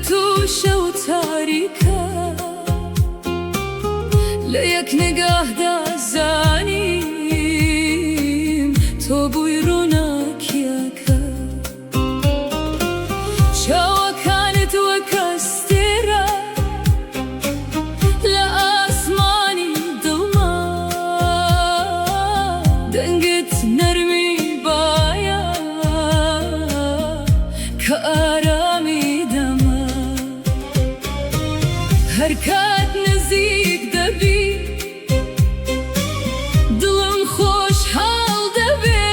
بتوشە و تاریکە لە یەک نگاهدا زانیم تۆ بووی ڕووناکیەکە چاوەکانت وەک ئەستێرە لە ئاسمانی دڵما دەنگت نەرمی بایە کە ئارامی دەما هەر کات نزیک دەبی دڵم خۆشحاڵ دەبێ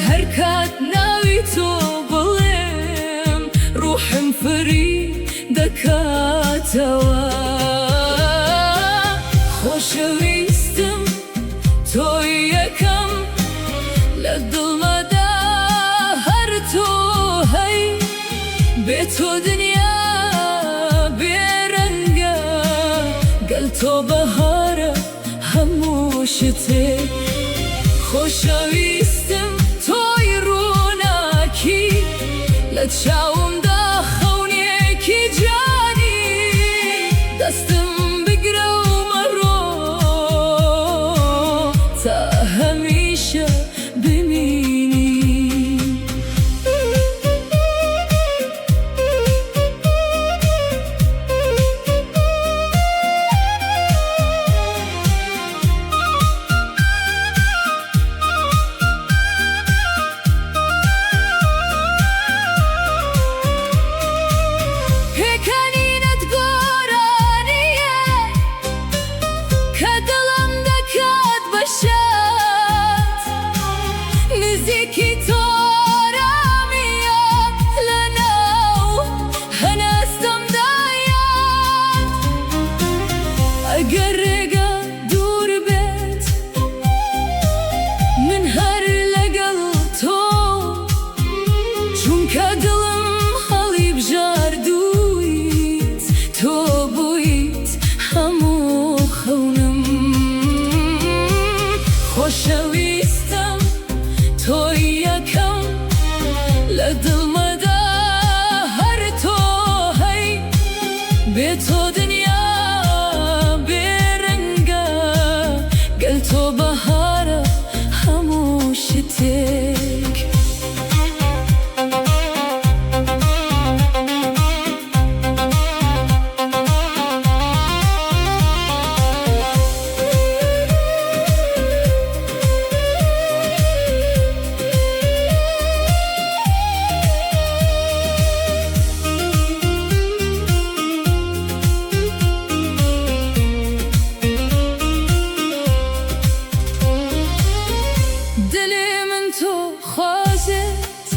هەر کات ناوی تۆ بڵێم ڕوحم فری دەکاتەوە خۆشەویستم تۆی یەکەم لە دڵمەدا هەر تۆ هەی بێ تۆ دنیا بێرەنگە گەل تۆ بەهارە هەموو شتێک خۆشەویستم تۆی ڕووناکی لە چاومدا خەونێکی جانی دەستم بگرە و مەڕۆ تا هەمیشە بمینی پێکەنینت گۆرانیە کە دڵم دەکات بەشات نزیکی تۆ ئارامیە لەناو هەناستەمدایە ئەگەر ڕێگە دوور بێت من هەر لەگەڵ تۆ چونکە دڵم هەڵی بژاردوویت تۆ بوویت هەموو خەونم خۆشەویستم تۆی یەکەم لە دڵمەدا هەر تۆ هەی بێ تۆ دنیا بێرەنگە گەل تۆ بەهارە هەموو شتێک دلێ من تۆ خوازێت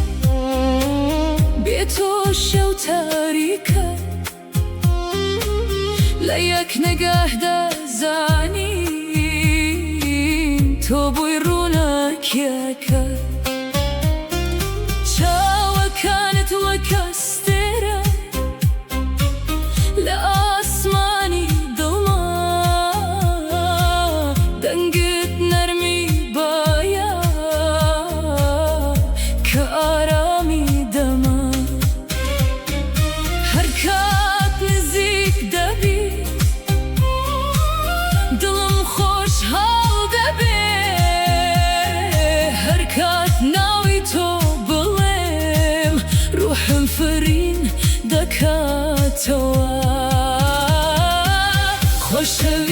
بێ تۆ شەو تاریکە لە یەک نگاهدا زانیم تۆ بووی ڕووناکیەکە چاوەکانت وەک ئەستێرە لە ئاسمانی دڵما دەنگت نەرمی بایە کە ئارامی دەما هەر کات نزیک دەبی دڵم خۆشحاڵ دەبێ هەر کات ناوی تۆ بڵێم ڕوحم فرین دەکاتەوە خۆشەویستم